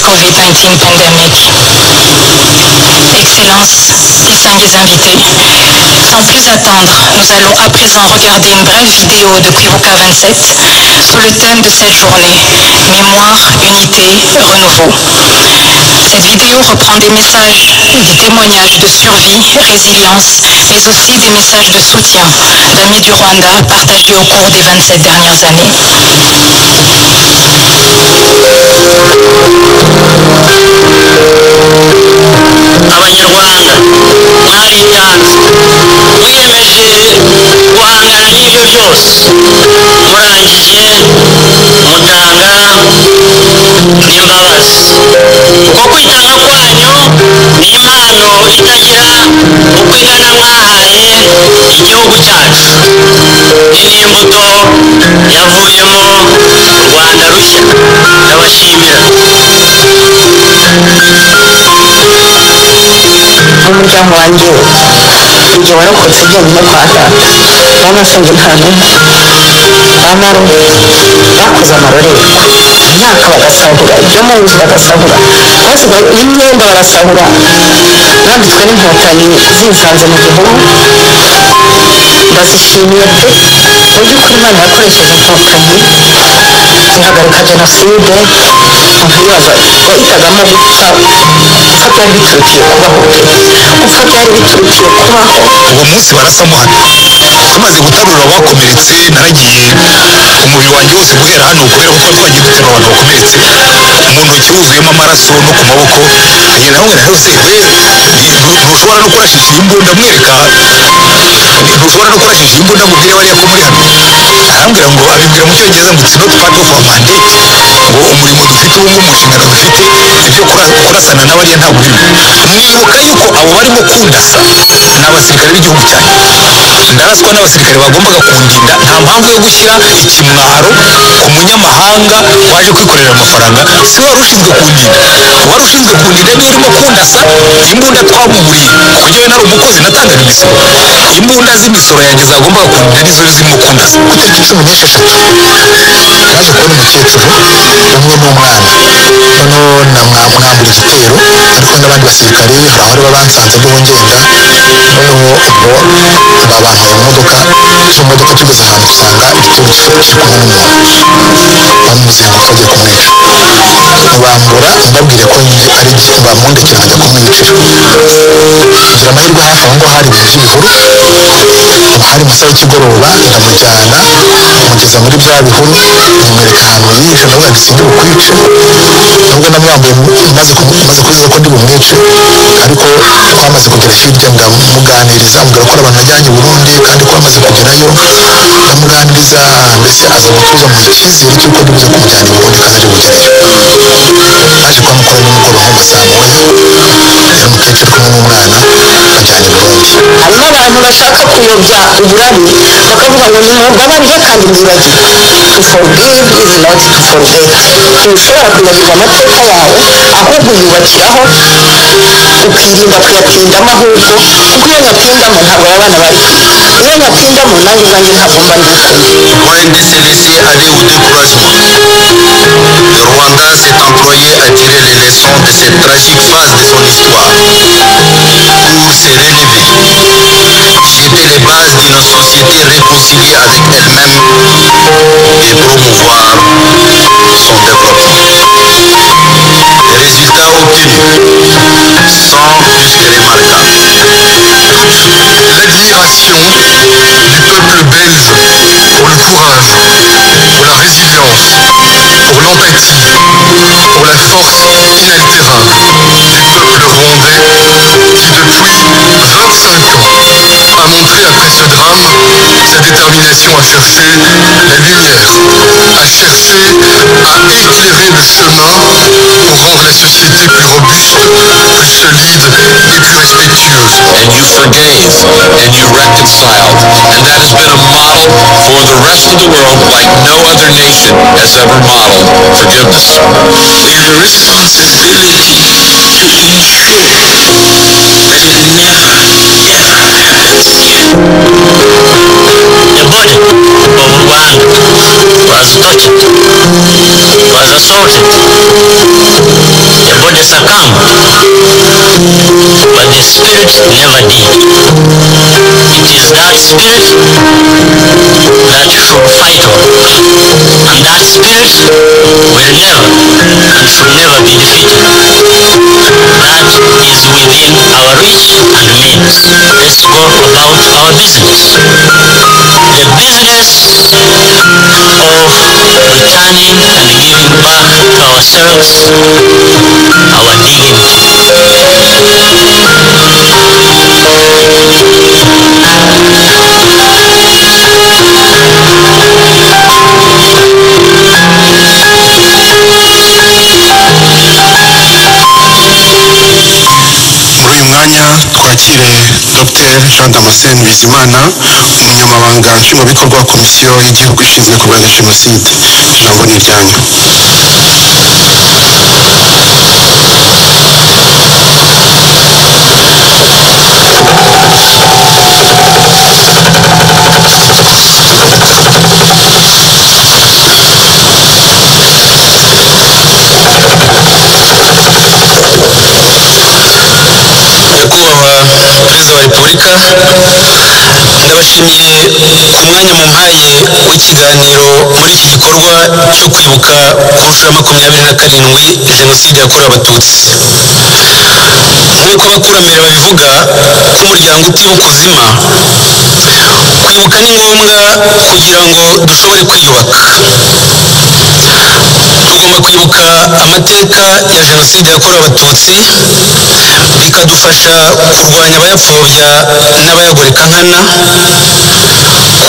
COVID-19 pandemic. Excellences, distingués invités, sans plus attendre, nous allons à présent regarder une brève vidéo de Kwibuka 27 sous le thème de cette journée, Mémoire, Unité, Renouveau. Cette vidéo reprend des messages, des témoignages de survie, résilience, mais aussi des messages de soutien d'amis du Rwanda partagés au cours des 27 dernières années. Abanyarwanda mwaritanze mwiyemeje guhangana n'ibyo byose murangije mutanga n'imbabazi. Uko kwitanga kwanyu ni impano itagira uko ingana mwahaye igihugu cyacu, ni n'imbuto yavuyemo u Rwanda rushya. Ndabashimira. Umuryango wanjye igihe warokotse jyenyine kwa data bamusabye nta n'umwe bamara bakoze amarorerwa imyaka bagasahura ibyo mu nzu bagasahura bose imyenda barasahura bambitswe n'inkotanyi zisanze mu gihugu. Ndazishimiye pe mu by'ukuri Imana yakoresheje inkotanyi zihagarika jenoside. Nkibaza wahitagamo gupfa byari biturukiye kubaho pe gupfa byari biturukiye kubaho. Uwo munsi barasamuhana tumaze gutarura abakomeretse, naragiye umubiri wanjye wose guhera hano kubera ko twari twagiye duterura abantu bakomeretse mu ntoki huzuyemo amaraso no ku maboko. Agenda amubwira hose ntushobora no kurashisha iyi mbunda, mwereka ntushobora no kurashisha iyi mbunda ngo ubwire bariya ko muri hano. Arambwira ngo abibwira mu cyongereza ngo it's not part of our mandate, ngo umurimo dufite ubu ngubu mu nshingano dufite ibyo kurasana n'abariya ntabwo birimo. Mwibuka yuko abo barimo kundasa ni abasirikare b'igihugu cyanjye, ndaraswa n'abasirikare bagombaga kundinda. Nta mpamvu yo gushyira ikimwaro ku munyamahanga waje kwikorera amafaranga. Si wari ushinzwe kundinda, wari ushinzwe kundinda niwe urimo kundasa. Imbunda twamuguriye kuko njyewe nari umukozi natangaga imisoro, imbunda z'imisoro yanjye zagombaga kundinda nizo zirimo kundasa. Ku itariki 16 naje kubona umukecuru umwe n'umwana, noneho namwambura igitero ariko n'abandi basirikare hari abari babansanze ndiho ngenda. Noneho ubwo babantuye mu modoka, izo modoka tugeze ahantu dusanga igitero kiri kumwe n'umuntu bamuzenguruka bagiye kumwica. Bambura mbabwire ko nyine ari igihe bamundekera nkajya kumwicira. Kugira amahirwe hafi aho ngaho hari ibintu by'ibihuru, hari mu masaha y'ikigoroba ndamujyana mugeza muri bya bihuru, mwereka ahantu yihishe ndavuga nti sindi bukwice, nubwo namwambuye maze kuziza ko ndi bumwice, ariko twamaze kugera hirya ndamuganiriza ambwira ko ari abantu bajyanye i Burundi kandi ko bamaze kugerayo. Ndamuganiriza mbese aza gutuza mu cyizere cy'uko ndibuze kumujyana i Burundi kandi ari bugereyo. Naje kwamukora nimugoroba nko mu saa moya, yari umukecuru kumwe n'umwana bajyanye i Burundi. Harimo abantu bashaka kuyobya uburari bakavuga ngo nimubabarire kandi mwibagire. To forgive is not to forget. Ntushobora kwibagirwa amateka yawe, ahubwo uyubakiraho ukirinda kuyatindamo, ahubwo kuko iyo nyatindamo ntabwo abana bari kumwe, iyo nyatindamo nanjye ubwanjye ntabwo mba ndi kumwe. Loin de se laisser aller au découragement, le Rwanda s'est employé à tirer les leçons de cette tragique phase de son histoire pour se relever, jeter les bases d'une société réconciliée avec elle-même et promouvoir son développement. Les résultats obtenus sont plus que remarquables. L'admiration du peuple belge pour le courage, pour la résilience, pour l'empathie, pour la force inaltérable du peuple rwandais qui depuis 25 ans a montré après ce drame sa détermination à chercher la lumière, à chercher à éclairer le chemin pour rendre la société plus robuste, plus solide et plus respectueuse. And you forgave and you reconciled, and that has been a model for the rest of the world like no other nation has ever modeled forgiveness. The responsibility to ensure that it never happens again. The body of Rwanda was tortured, was assaulted, body succumbed, but the spirit never did. It is that spirit that should fight on, and that spirit will never and should never be defeated. That is within our reach and means. Let's go about our business. The business of returning and giving back to ourselves our dignity. Muri uyu mwanya twakire Dr Jean Damascene Bizimana, umunyamabanga nshingwabikorwa wa komisiyo y'igihugu ishinzwe kurwanya jenoside. Ijambo ni iryanyu. Nyakubahwa Perezida wa Repubulika, ndabashimiye ku mwanya mumpaye w'ikiganiro muri iki gikorwa cyo kwibuka ku nshuro ya 27 Jenoside yakorewe Abatutsi. Nk'uko abakurambere babivuga ko umuryango utibuka uzima, kwibuka ni ngombwa kugira ngo dushobore kwiyubaka. Tugomba kwibuka amateka ya Jenoside yakorewe Abatutsi, bikadufasha kurwanya abayapfobya n'abayagoreka nkana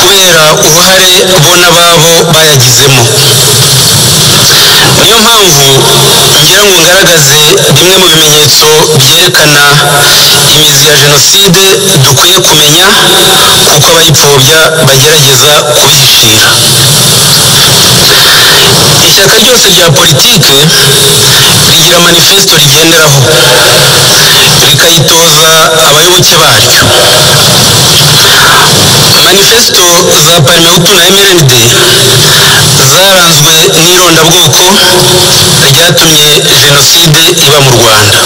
kubera uruhare bo n'ababo bayagizemo. Niyo mpamvu ngira ngo ngaragaze bimwe mu bimenyetso byerekana imizi ya Jenoside dukwiye kumenya, kuko abayipfobya bagerageza kubihishira. Ishyaka ryose rya politike rigira manifesto rigenderaho, rikayitoza abayoboke baryo. Manifesto za Parmehutu na MRND zaranzwe n'irondabwoko ryatumye Jenoside iba mu Rwanda.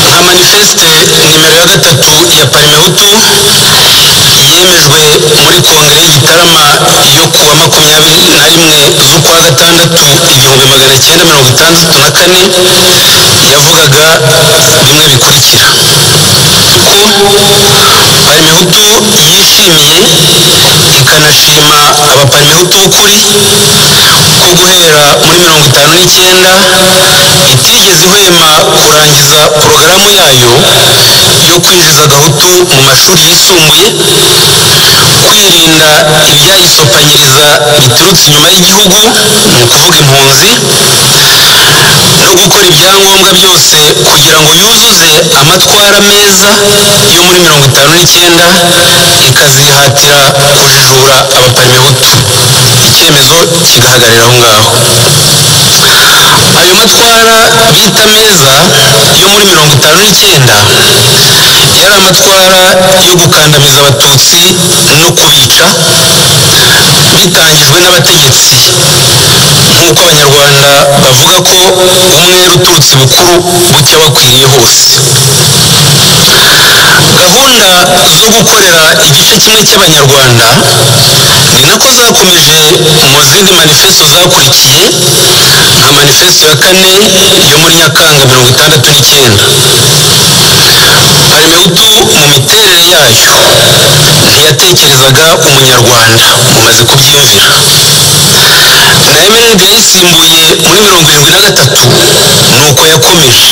Nka manifeste nimero ya 3 ya Parmehutu yemejwe muri kongere y'Igitarama yo kuwa 21 z'ukwa gatandatu 1964 yavugaga bimwe bikurikira: ko Parmehutu yishimiye ikanashima abaparmehutu b'ukuri ko guhera muri 59 itigeze ihwema kurangiza porogaramu yayo yo kwinjiza Gahutu mu mashuri yisumbuye, kwirinda ibyayisopanyiriza biturutse inyuma y'igihugu, ni ukuvuga impunzi, no gukora ibyangombwa byose kugira ngo yuzuze amatwara meza yo muri 59 ikazihatira kujijura abaparmehutu. Icyemezo kigahagarira aho ngaho. Ayo matwara bita meza yo muri 59 yari amatwara yo gukandamiza Abatutsi no kubica, bitangijwe n'abategetsi nk'uko Abanyarwanda bavuga ko umwere uturutse bukuru bucya wakwiriye hose. Gahunda zo gukorera igice kimwe cy'Abanyarwanda ni nako zakomeje mu zindi manifesto zakurikiye, nka manifesto ya 4 yo muri Nyakanga 69. Parmehutu mu miterere yayo ntiyatekerezaga umunyarwanda, mumaze kubyiyumvira. Na MRND yayisimbuye muri 73 nuko yakomeje.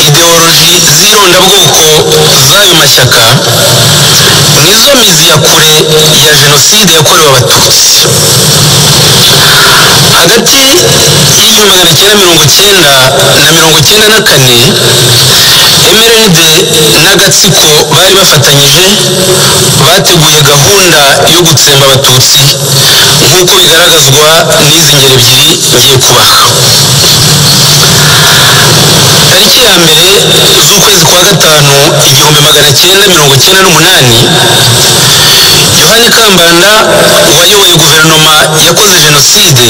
Ideoloji z'irondabwoko z'ayo mashyaka nizo mizi ya kure ya Jenoside yakorewe Abatutsi. Hagati y'1990 na 1994 MRND n'agatsiko bari bafatanyije bateguye gahunda yo gutsemba Abatutsi nk'uko bigaragazwa n'izi ngero ebyiri ngiye kubaha. Tariki ya mbere z'ukwezi kwa gatanu 1998, Yohani Kambanda wayoboye guverinoma yakoze Jenoside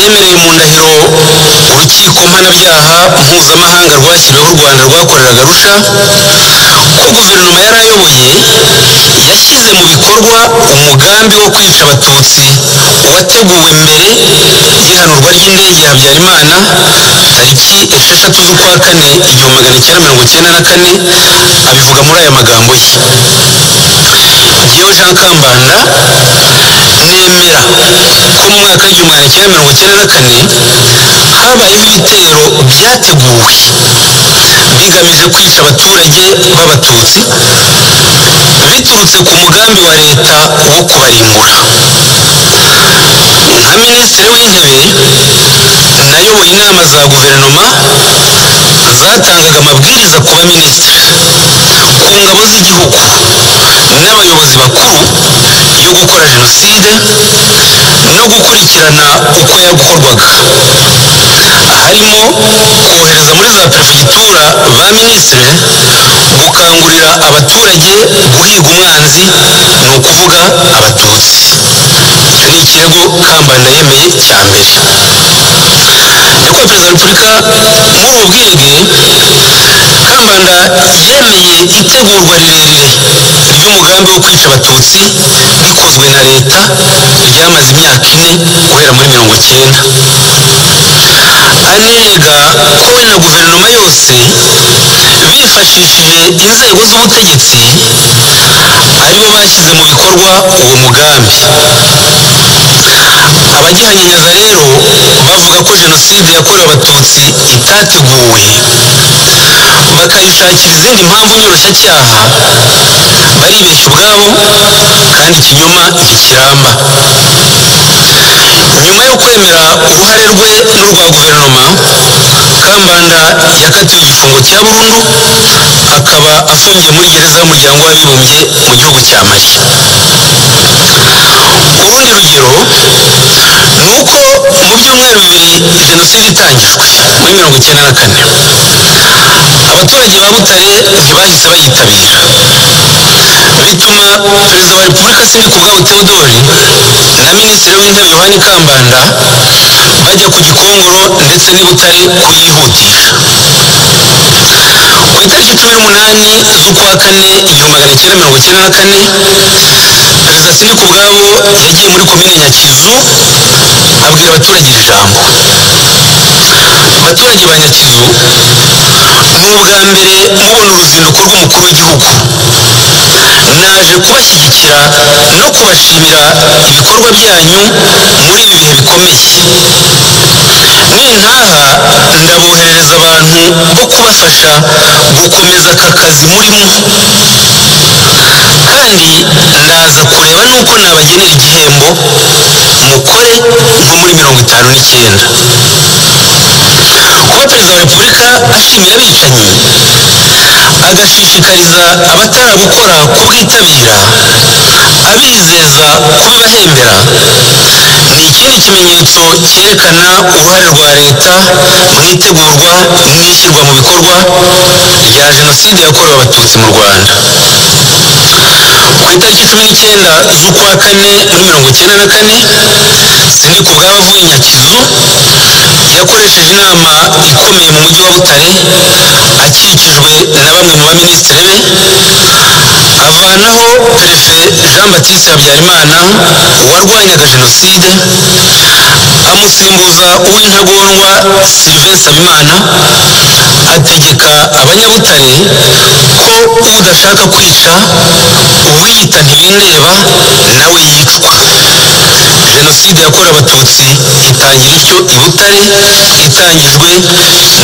yemereye mu ndahiro urukiko mpanabyaha mpuzamahanga rwashyiriweho u Rwanda rwakoreraga Arusha ko guverinoma yari ayoboye yashyize mu bikorwa umugambi wo kwica abatutsi wateguwe mbere y'ihanurwa ry'indege ya Habyarimana tariki 6 z'ukwa kane 1994, abivuga muri aya magambo ye: Jyewe Jean Kambanda nemera ko mu mwaka w'1994 habayeho ibitero byateguwe bigamije kwica abaturage b'abatutsi biturutse ku mugambi wa leta wo kubarimbura. Nka minisitiri w'intebe nayoboye inama za guverinoma zatangaga amabwiriza ku baminisitiri, ku ngabo z'igihugu n'abayobozi bakuru yo gukora jenoside no gukurikirana uko yakorwaga, harimo kohereza muri za perefegitura ba minisitiri gukangurira abaturage guhiga umwanzi, ni ukuvuga abatutsi. Icyo ni ikirego Kambanda yemeye cya mbere. Nyakubahwa Perezida wa Repubulika, muri ubu bwenge Kambanda yemeye itegurwa rirerire ry'umugambi wo kwica abatutsi bikozwe na leta ryamaze imyaka 4 guhera muri 1990. Anenga ko we na guverinoma yose bifashishije inzego z'ubutegetsi aribo bashyize mu bikorwa uwo mugambi. Abagihanyanyaza rero bavuga ko jenoside yakorewe abatutsi itateguwe bakayishakira izindi mpamvu nyoroshyacyaha baribeshya ubwabo, kandi ikinyoma ntikiramba. Nyuma yo kwemera uruhare rwe n'urwa guverinoma, Kambanda yakatiwe igifungo cya burundu, akaba afungiye muri gereza y'umuryango w'abibumbye mu gihugu cya Mali. Urundi rugero ni uko mu byumweru bibiri jenoside itangijwe muri 1994, abaturage ba Butare ntibahise bayitabira, bituma Perezida wa Repubulika Sindikubwabo Theodore na Minisitiri w'Intebe Yohani Kambanda bajya ku Gikongoro ndetse n'i Butare kuyihutisha. Ku itariki 18 z'ukwa kane 1994, Perezida Sindikubwabo yagiye muri komine Nyakizu abwira abaturage iri jambo: abaturage ba Nyakizu, ni ubwa mbere mubona uruzinduko rw'umukuru w'igihugu. Naje kubashyigikira no kubashimira ibikorwa byanyu muri ibi bihe bikomeye. Nintaha ndaboherereza abantu bo kubafasha gukomeza aka kazi murimo, kandi ndaza kureba nuko nabagenera igihembo mukore nko muri 59. Kuba Perezida wa Repubulika ashimiye abicanyi agashishikariza abatarabukora kubwitabira, abizeza kubibahembera, ni ikindi kimenyetso cyerekana uruhare rwa leta mu itegurwa n'ishyirwa mu bikorwa rya jenoside yakorewe abatutsi mu Rwanda. Ku itariki 19 z'ukwa kane muri 1994, Sindikubwabo avuye Nyakizu yakoresheje inama ikomeye mu mujyi wa Butare akikijwe na bamwe mu baminisitiri be, avanaho Perefe Jean Baptiste Habyarimana warwanyaga jenoside, amusimbuza uw'intagondwa Sylvain Nsabimana, ategeka abanyabutare ko udashaka kwica uwiyita ntibindeba nawe yicwa. Jenoside yakorewe abatutsi itangira ityo i Butare, itangijwe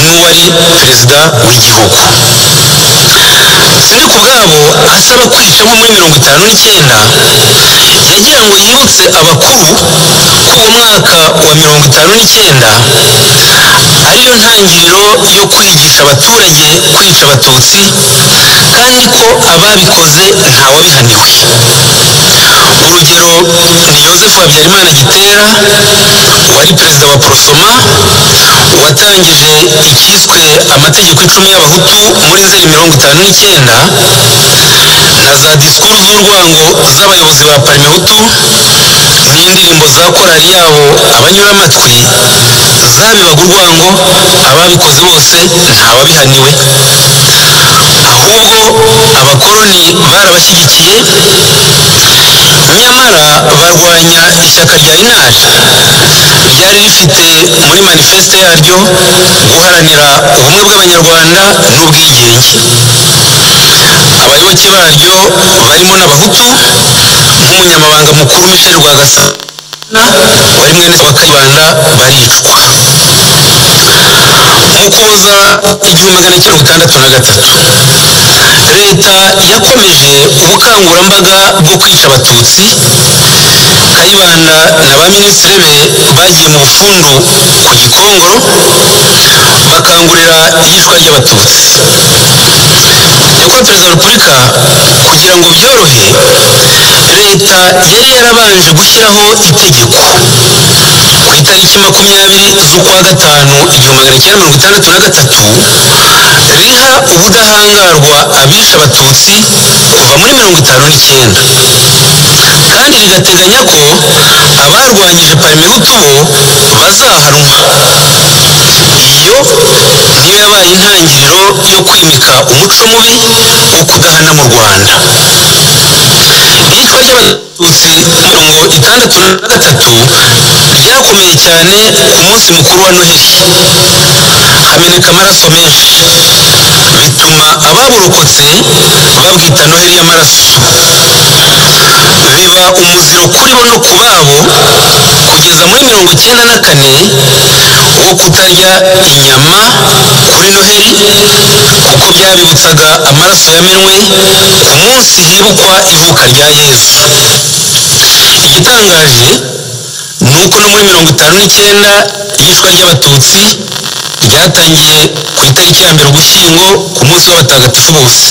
n'uwari perezida w'igihugu. Sindikubwabo asaba kwica nko muri 59, yagira ngo yibutse abakuru ko uwo mwaka wa 59 ariyo ntangiriro yo kwigisha abaturage kwica abatutsi, kandi ko ababikoze ntawabihaniwe. Urugero ni Yozefu Habyarimana Gitera, wari perezida wa Prosoma, watangije icyiswe amategeko 10 y'abahutu muri Nzeri 59, n'icyenda na za disikuru z'urwango z'abayobozi ba parimehutu n'indirimbo za korali yabo abanyuramatwi zabibaga urwango, ababikoze bose ntawabihaniwe, ahubwo abakoloni barabashyigikiye, nyamara barwanya ishyaka rya inari ryari rifite muri manifeste yaryo guharanira ubumwe bw'abanyarwanda n'ubwigenge. Abayoboke baryo barimo n'abahutu nk'umunyamabanga mukuru Michel Rwagasana wari mwene wa Kayibanda baricwa. Mu Kuboza 1963 leta yakomeje ubukangurambaga bwo kwica abatutsi. Kayibanda na ba minisitiri be bagiye mu bufundu ku Gikongoro bakangurira iyicwa ry'abatutsi. Nyakubahwa Perezida wa Repubulika, kugira ngo byorohe, leta yari yarabanje gushyiraho itegeko ku itariki 20 z'ukwa gatanu 1963 riha ubudahangarwa abisha abatutsi kuva muri 1959, kandi rigateganya ko abarwanyije parimehutu bo bazahanwa. Iyo niyo yabaye intangiriro yo kwimika umuco mubi wo kudahana mu Rwanda. Iyicwa ry'abatutsi 1963 ryakomeye cyane ku munsi mukuru wa Noheli, hameneka amaraso menshi, bituma ababurokotse babwita Noheli y'amaraso. Biba umuziro kuri bo no ku babo kugeza muri 1994 wo kutarya inyama kuri Noheli, kuko byabibutsaga amaraso yamenwe ku munsi hibukwa ivuka rya Yesu. Igitangaje ni uko no muri 1959 iyicwa ry'abatutsi ryatangiye ku itariki ya 1 Ugushyingo ku munsi w'abatagatifu bose.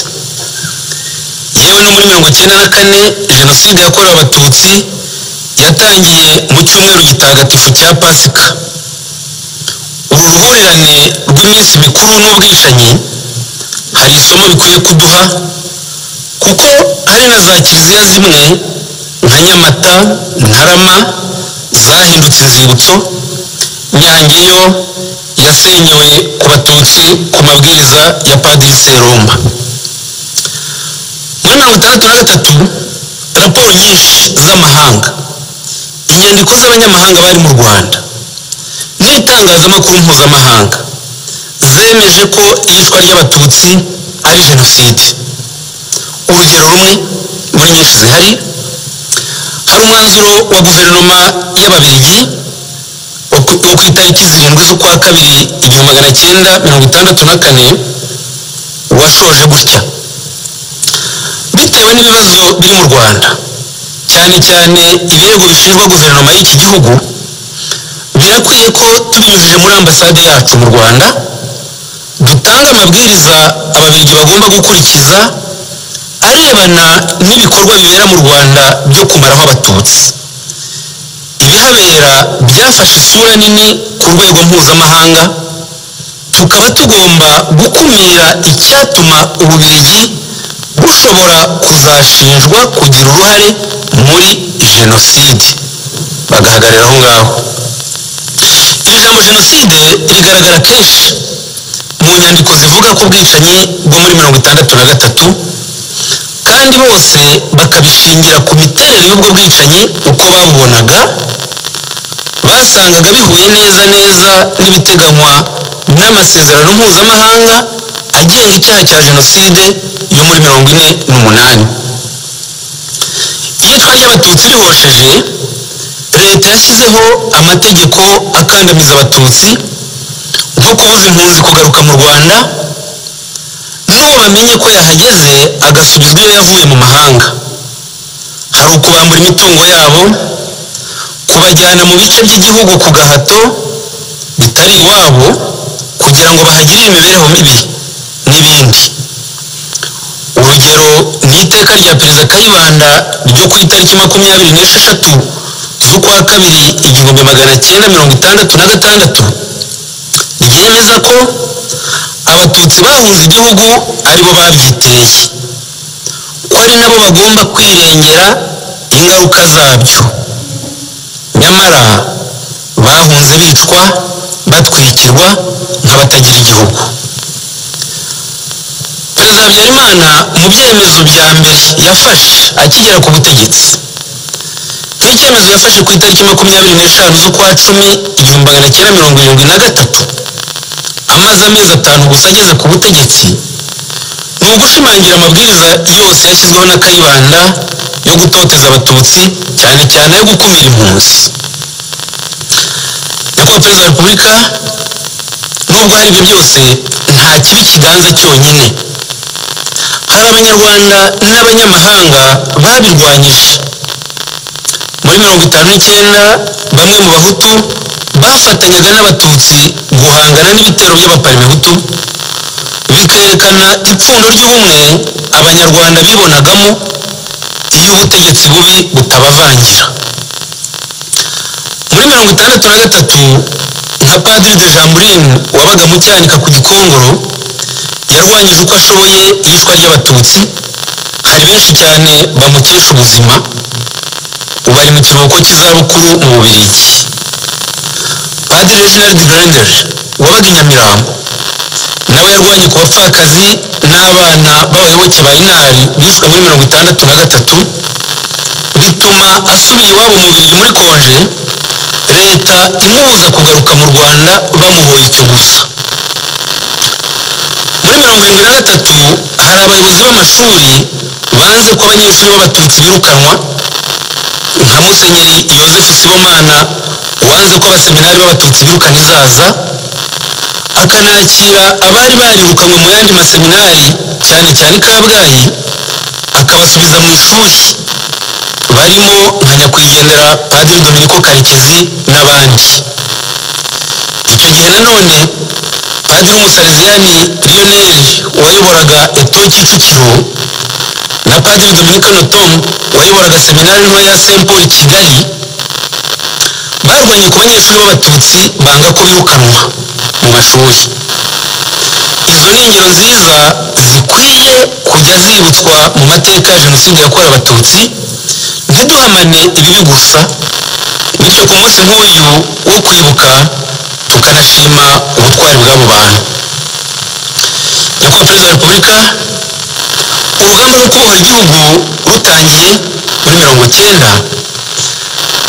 Yewe no muri 1994 jenoside yakorewe abatutsi yatangiye mu cyumweru gitagatifu cya Pasika. Uru ruhurirane rw'iminsi mikuru n'ubwicanyi hari isomo bikwiye kuduha, kuko hari na za kiliziya zimwe nka Nyamata, Ntarama zahindutse inzibutso. Nyange yo yasenyewe ku batutsi ku mabwiriza ya Padiri Seromba. Muri 1963 raporo nyinshi z'amahanga, inyandiko z'abanyamahanga bari mu Rwanda n'itangazamakuru mpuzamahanga zemeje ko iyicwa ry'abatutsi ari jenoside. Urugero rumwe muri nyinshi zihari, hari umwanzuro wa guverinoma y'Ababiligi wo ku itariki 7 z'ukwa kabiri 1964 washoje gutya: bitewe n'ibibazo biri mu Rwanda, cyane cyane ibirego bishinjwa guverinoma y'iki gihugu, birakwiye ko tubinyujije muri ambasade yacu mu Rwanda dutanga amabwiriza Ababiligi bagomba gukurikiza arebana n'ibikorwa bibera mu Rwanda byo kumaraho abatutsi. Ibihabera byafashe isura nini ku rwego mpuzamahanga, tukaba tugomba gukumira icyatuma Ububirigi bushobora kuzashinjwa kugira uruhare muri jenoside. Bagahagarira aho ngaho. Iri jambo jenoside rigaragara kenshi mu nyandiko zivuga ku bwicanyi bwo muri 1963, kandi bose bakabishingira ku miterere y'ubwo bwicanyi uko babubonaga. Basangaga bihuye neza n'ibiteganywa n'amasezerano mpuzamahanga agenga icyaha cya jenoside yo muri 1948. Iyicwa ry'abatutsi rihosheje, leta yashyizeho amategeko akandamiza abatutsi, nko kubuza impunzi kugaruka mu Rwanda, n'uwo bamenye ko yahageze agasubizwa iyo yavuye mu mahanga. Hari ukubambura imitungo yabo, kubajyana mu bice by'igihugu ku gahato bitari iwabo kugira ngo bahagirire imibereho mibi n'ibindi. Urugero ni iteka rya Perezida Kayibanda ryo ku itariki 26 z'ukwa kabiri 1966 ryemeza ko abatutsi bahunze igihugu aribo babyiteye ko ari nabo bagomba kwirengera ingaruka zabyo nyamara bahunze bicwa batwikirwa nk'abatagira igihugu Perezida Habyarimana mu byemezo bya mbere yafashe akigera ku butegetsi nk'icyemezo yafashe ku itariki 25 z'ukwa 10 1973 amaze amezi 5 gusa ageze ku butegetsi ni ugushimangira amabwiriza yose yashyizweho na Kayibanda yo gutoteza abatutsi cyane cyane yo gukumira impunzi nyakubahwa Perezida wa Repubulika nubwo hari ibyo byose nta kibi kiganza cyonyine hari abanyarwanda n'abanyamahanga babirwanyije muri 59 bamwe mu bahutu bafatanyaga n'abatutsi guhangana n'ibitero by'abaparmehutu bikerekana ipfundo ry'ubumwe abanyarwanda bibonagamo iyo ubutegetsi bubi butabavangira muri 63 nka Padiri de Jambrine wabaga mu Cyanika ku Gikongoro yarwanyije uko ashoboye iyicwa ry'abatutsi hari benshi cyane bamukesha ubuzima ubu ari mu kiruhuko cy'izabukuru mu Bubiligi Padiri Reginald Granger wabaga i Nyamirambo nawe yarwanye ku bapfakazi n'abana b'abayoboke ba Inari bishwe muri 63 bituma asubira iwabo mu Bubiligi muri konje leta imubuza kugaruka mu Rwanda bamuhoye icyo gusa muri 73 hari abayobozi b'amashuri banze ko abanyeshuri b'abatutsi birukanwa nka Musenyeri Yozefu Sibomana wanze ko abaseminari b'abatutsi birukana izaza akanakira abari barirukanwe mu yandi maseminari cyane cyane Kabgayi akabasubiza mu ishuri barimo nka nyakwigendera Padiri Dominico Karekezi n'abandi icyo gihe nanone Padiri Umusalesiani Lionel wayoboraga Eto Kicukiro na Padiri Dominico Notom wayoboraga seminari nto ya Saint Paul Kigali barwanye ku banyeshuri b'abatutsi banga ko birukanwa mu mashuri izo ni ingero nziza zikwiye kujya zibutswa mu mateka ya jenoside yakorewe abatutsi ntiduhamane ibibi gusa bityo ku munsi nk'uyu wo kwibuka tukanashima ubutwari bw'abo bantu nyakubahwa Perezida wa Repubulika urugamba rwo kubohora igihugu rutangiye muri 90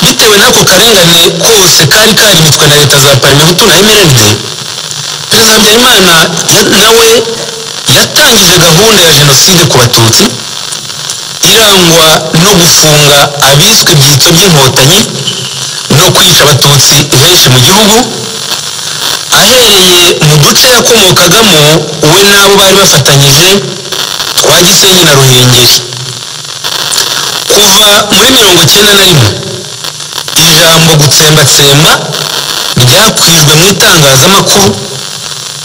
bitewe n'ako karengane kose kari karimitswe na leta za Parmehutu na MRND Perezida Habyarimana nawe yatangije gahunda ya jenoside ku batutsi irangwa no gufunga abiswe ibyitso by'inkotanyi no kwica abatutsi henshi mu gihugu ahereye mu duce yakomokagamo we n'abo bari bafatanyije twa Gisenyi na Ruhengeri kuva muri 91 ijambo gutsembatsemba ryakwijwe mu itangazamakuru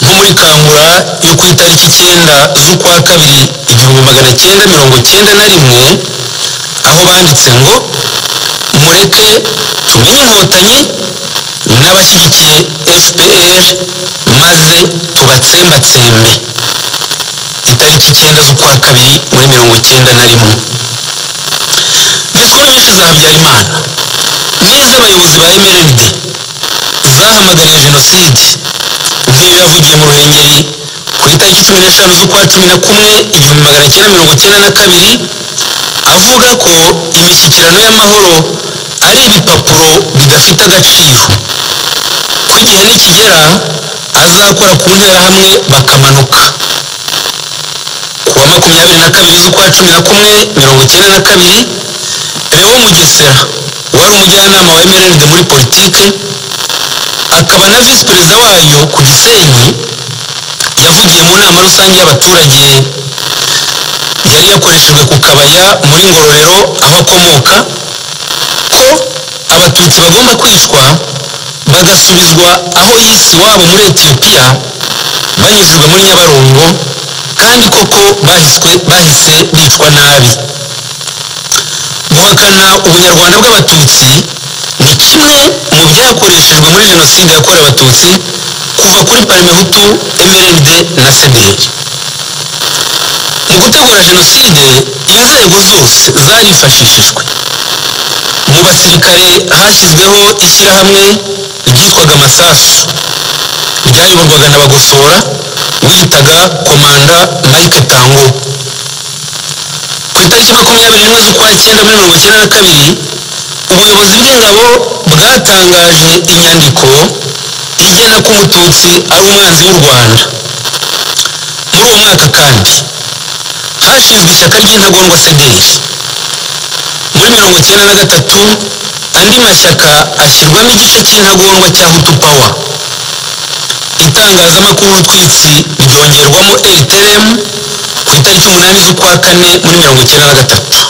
nko muri Kangura yo ku itariki 9 z'ukwa 2 1991 aho banditse ngo mureke tumenye inkotanyi n'abashyigikiye FPR maze tubatsembatsembe itariki 9 z'ukwa 2 muri 91 disikuru nyinshi za Habyarimana n'iz'abayobozi ba MRND zahamagariye jenoside nk'iyo yavugiye mu Ruhengeri ku itariki 15 z'ukwa 11 1992 avuga ko imishyikirano y'amahoro ari ibipapuro bidafite agaciro ko igihe nikigera azakora ku nterahamwe bakamanuka kuwa 22 z'ukwa 11 1992 Leo Mugesera wari umujyanama wa MRND muri politike akaba na visi perezida wayo ku Gisenyi yavugiye mu nama rusange y'abaturage yari yakoreshejwe ku Kabaya muri Ngororero aho akomoka ko abatutsi bagomba kwicwa bagasubizwa aho yisi wabo muri Ethiopia banyujijwe muri Nyabarongo kandi koko bahise bicwa nabi guhakana ubunyarwanda bw'abatutsi ni kimwe mu byakoreshejwe muri jenoside yakorewe abatutsi kuva kuri Parmehutu, MRND na CNL. Mu gutegura jenoside inzego zose zarifashishijwe. Mu basirikare hashyizweho ishyirahamwe ryitwaga Masasu ryayoborwaga na Bagosora wiyitaga Komanda Mike Tango. Ku itariki 21 z'ukwa 9 muri 1992 ubuyobozi bw'ingabo bwatangaje inyandiko igena ko Umututsi ari umwanzi w'u Rwanda. Muri uwo mwaka kandi hashinzwe ishyaka ry'intagondwa CNL. Muri 1993 andi mashyaka ashyirwamo igice cy'intagondwa cya Hutu Power. Itangazamakuru Rutwitsi ryongerwamo LTRM ku itariki 8 z'ukwa 4 muri 1993.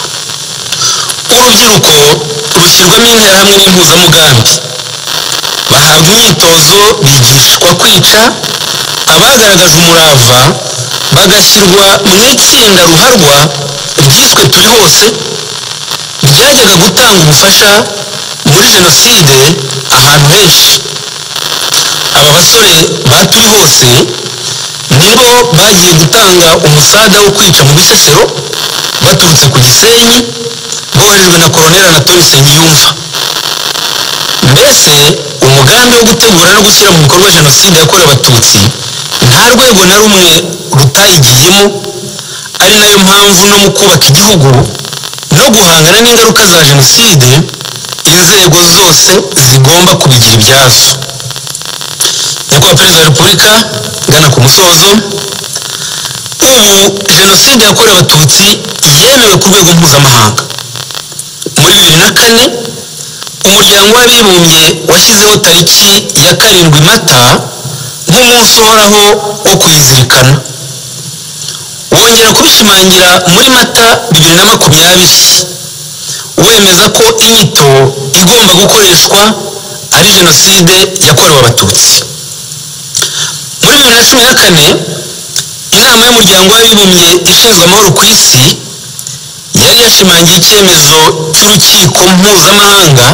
Urubyiruko rushyirwamo interahamwe n'impuzamugambi. Bahabwa imyitozo, bigishwa kwica. Abagaragaje umurava bagashyirwa mu itsinda ruharwa ryiswe Turi Hose, ryajyaga gutanga ubufasha muri jenoside ahantu henshi. Aba basore ba Turi Hose nibo bagiye gutanga umusada wo kwica mu Bisesero baturutse ku Gisenyi, boherejwe na Colonel Anatole Nsengiyumva. Mbese umugambi wo gutegura no gushyira mu bikorwa jenoside yakorewe Abatutsi nta rwego na rumwe rutayigiyemo, ari nayo mpamvu no mu kubaka igihugu no guhangana n'ingaruka za jenoside inzego zose zigomba kubigira ibyazo. Nyakubahwa Perezida wa Repubulika, ngana ku musozo, ubu jenoside yakorewe Abatutsi yemewe ku rwego mpuzamahanga. Muri 2004 umuryango w'abibumbye washyizeho tariki ya 7 Mata nk'umunsi uhoraho wo kuyizirikana. Wongera kubishimangira muri Mata 2020 wemeza ko inyito igomba gukoreshwa ari jenoside yakorewe Abatutsi. Muri 2014 inama y'umuryango w'abibumbye ishinzwe amahoro ku isi yari yashimangiye icyemezo cy'urukiko mpuzamahanga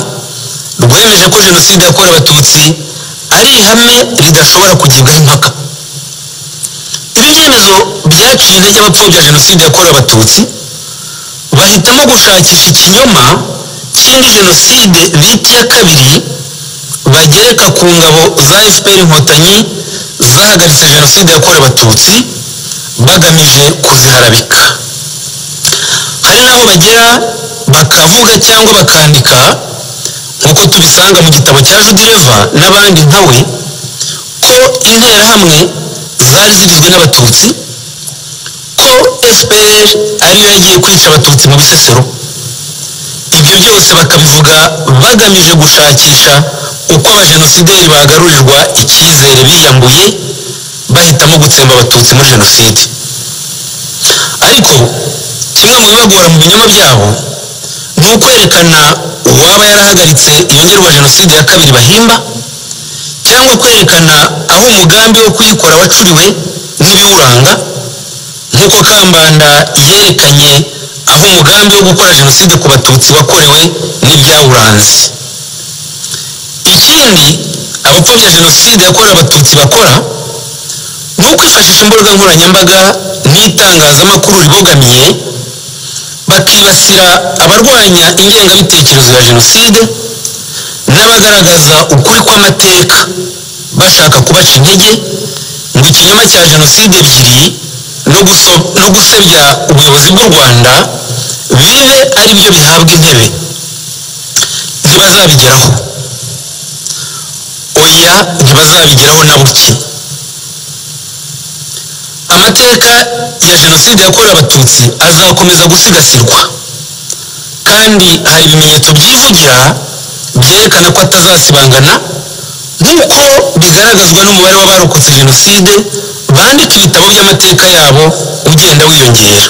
rwemeje ko jenoside yakorewe Abatutsi ari ihame ridashobora kugibwaho impaka. Ibi byemezo byaciye intege abapfobya jenoside yakorewe Abatutsi, bahitamo gushakisha ikinyoma cy'indi jenoside bita iya kabiri bagereka ku ngabo za FPR Inkotanyi zahagaritse jenoside yakorewe Abatutsi bagamije kuziharabika. Hari naho bagera bakavuga cyangwa bakandika nk'uko tubisanga mu gitabo cya Judireva n'abandi nkawe ko interahamwe zari zigizwe n'Abatutsi, ko FPR ariyo yagiye kwica Abatutsi mu Bisesero. Ibyo byose bakabivuga bagamije gushakisha uko abajenosideri bagarurirwa icyizere biyambuye bahitamo gutsemba Abatutsi muri jenoside. Ariko kimwe mu bibagora mu binyoma byabo ni ukwerekana uwaba yarahagaritse iyongerwa jenoside ya kabiri bahimba, cyangwa kwerekana aho umugambi wo kuyikora wacuriwe n'ibiwuranga, nk'uko Kambanda yerekanye aho umugambi wo gukora jenoside ku Batutsi wakorewe n'ibyawuranze. Ikindi abapfobya jenoside yakorewe Abatutsi bakora ni ukwifashisha imbuga nkoranyambaga n'itangazamakuru ribogamiye, bakibasira abarwanya ingengabitekerezo ya jenoside n'abagaragaza ukuri kw'amateka bashaka kubaca intege ngo ikinyoma cya jenoside ebyiri no gusebya ubuyobozi bw'u Rwanda bibe ari byo bihabwa intebe. Ntibazabigeraho. Oya, ntibazabigeraho na buke. Amateka ya jenoside yakorewe Abatutsi azakomeza gusigasirwa, kandi hari ibimenyetso byivugira byerekana ko atazasibangana, nk'uko bigaragazwa n'umubare w'abarokotse jenoside bandika ibitabo by'amateka yabo ugenda wiyongera.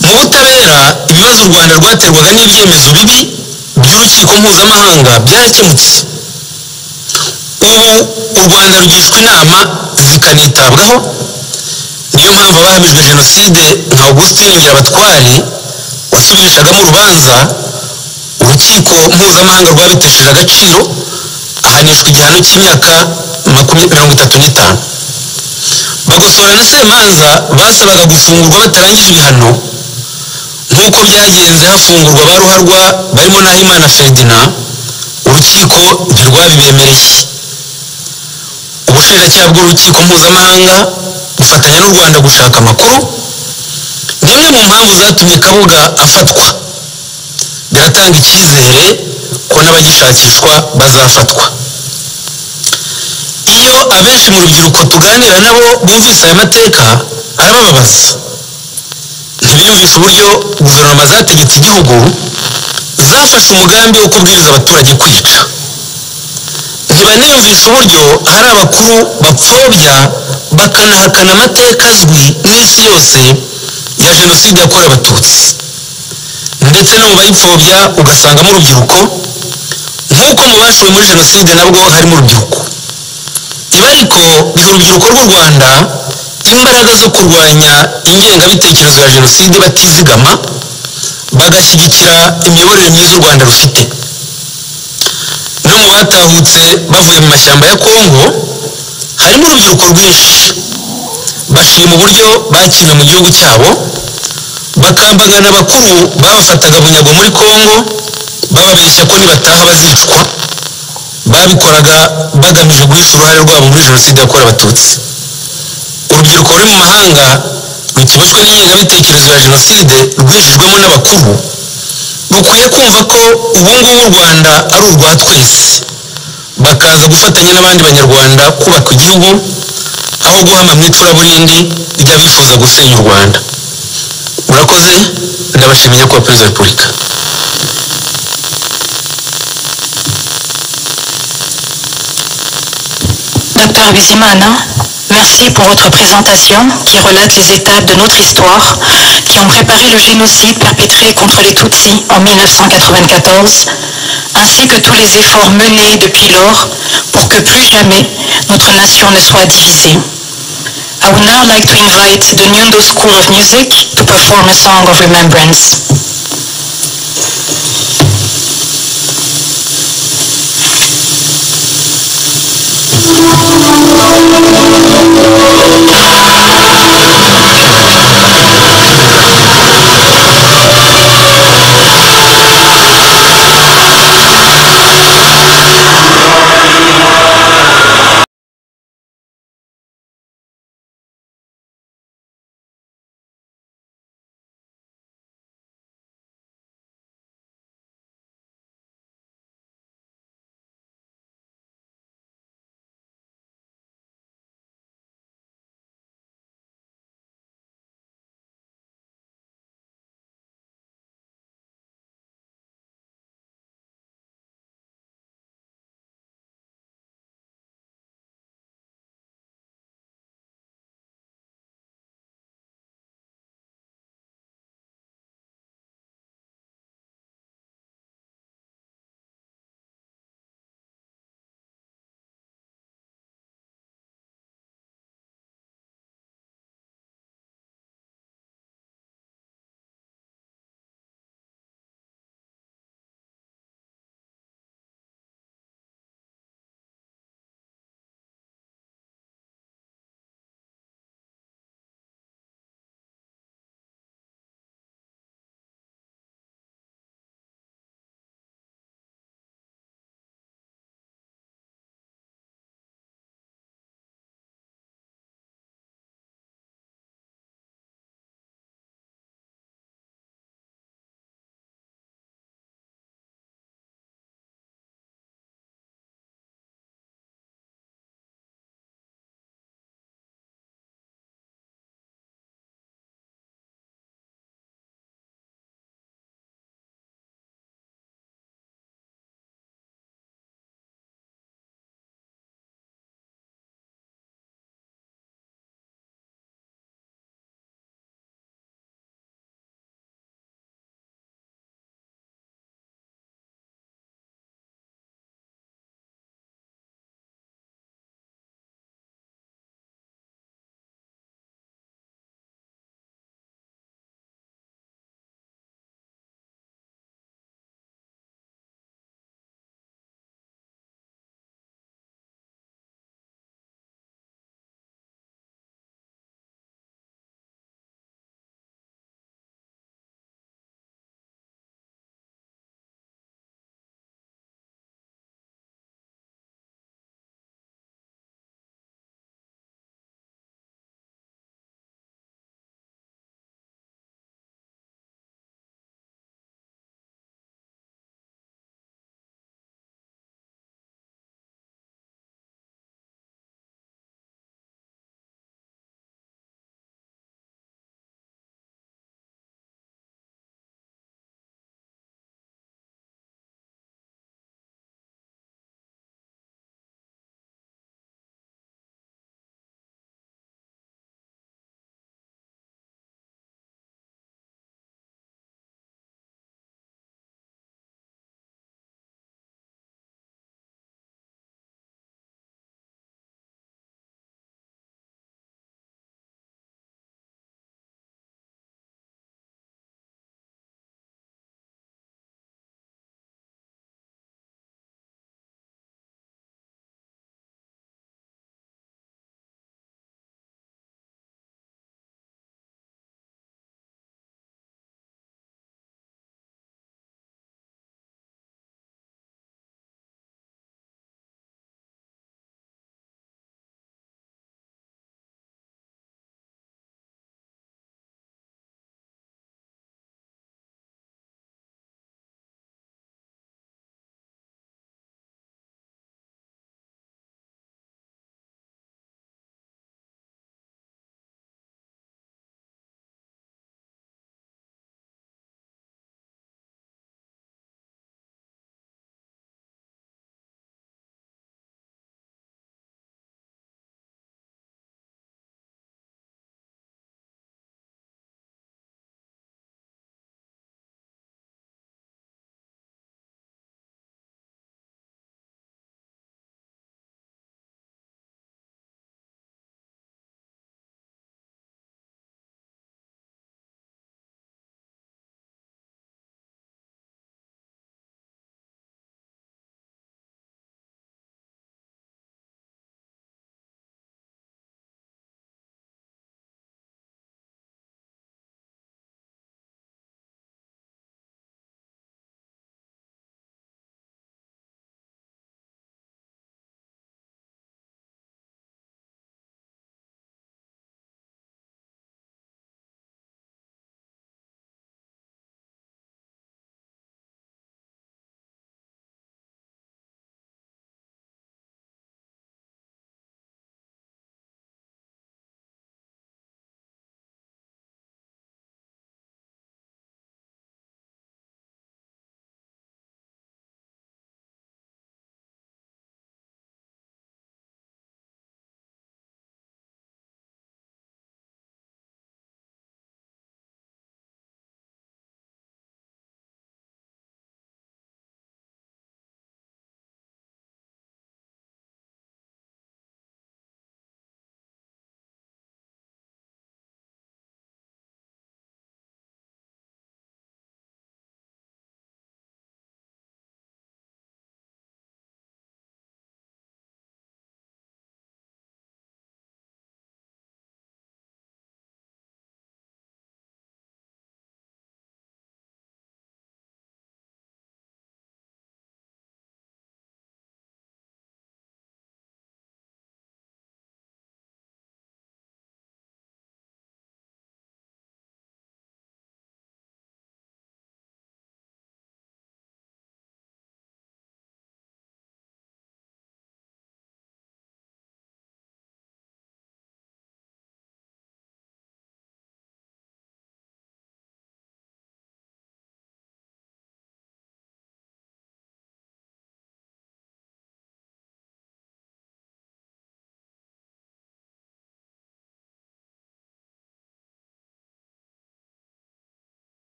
Mu butabera, ibibazo u Rwanda rwaterwaga n'ibyemezo bibi by'urukiko mpuzamahanga byarakemutse. Ubu u Rwanda rugishwa inama zikanitabwaho. Niyo mpamvu abahamijwe jenoside nka Augustin Ngirabatware wasubirishagamo urubanza urukiko mpuzamahanga rwabitesheje agaciro, ahanishwa igihano cy'imyaka 35. Bagosora na Semanza basabaga gufungurwa batarangije ibihano nk'uko byagenze hafungurwa abaruharwa barimo Nahimana Ferdinand. Urukiko ntirwabibemereye. Ubushinjacyaha bw'urukiko mpuzamahanga bufatanya n'u Rwanda gushaka amakuru. Nimwe mu mpamvu zatumye Kabuga afatwa biratanga icyizere ko n'abagishakishwa bazafatwa. Iyo abenshi mu rubyiruko tuganira nabo bumvise aya mateka arabababaza. Ntibiyumvisha uburyo guverinoma zategetse igihugu zafashe umugambi wo kubwiriza abaturage kwica. Ntibaniyumvisha uburyo hari abakuru bapfobya bakanahakana amateka azwi n'isi yose ya jenoside yakorewe abatutsi, ndetse no mu bayipfobya ugasangamo urubyiruko, nk'uko mu bashowe muri jenoside nabwo harimo urubyiruko. Ibi ariko biha urubyiruko rw'u Rwanda imbaraga zo kurwanya ingengabitekerezo ya jenoside batizigama, bagashyigikira imiyoborere myiza u Rwanda rufite. No mu batahutse bavuye mu mashyamba ya Kongo harimo urubyiruko rwinshi. Bashima uburyo bakiriwe mu gihugu cyabo, bakambagana abakuru babafataga bunyago muri Kongo bababeshya ko nibataha bazicwa. Babikoraga bagamije guhisha uruhare rwabo muri jenoside yakorewe abatutsi. Urubyiruko ruri mu mahanga rukiboshywe n'ingengabitekerezo ya jenoside rwinjijwemo n'abakuru rukwiye kumva ko ubu ngubu u Rwanda ari urwa twese, bakaza gufatanya n'abandi banyarwanda kubaka igihugu aho guhama mu icuraburindi ry'abifuza gusenya u Rwanda. Murakoze, ndabashimiye ko Perezida wa Repubulika. Dr Bizimana, merci pour votre présentation qui relate les étapes de notre histoire qui ont préparé le génocide perpétré contre les Tutsis en 1994, ainsi que tous les efforts menés depuis lors pour que plus jamais notre nation ne soit divisée. I would now like to invite the Nyundo School of Music to perform a song of remembrance.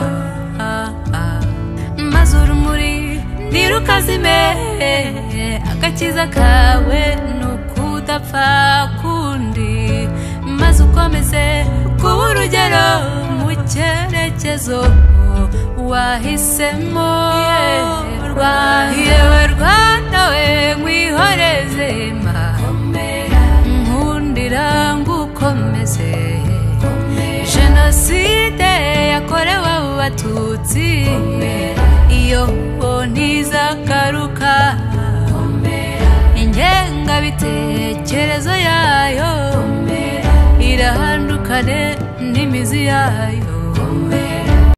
komera maze urumuri ntirukazime agakiza kawe nukudapfa kundi maze ukomeze kuba urugero mu cyerekezo wahisemo yewe Rwanda we mwihoreze nkundira ngukomeze jenoside yakorewe abatutsi iyo ntizagaruka ingengabitekerezo yayo irahandukane n'imizi yayo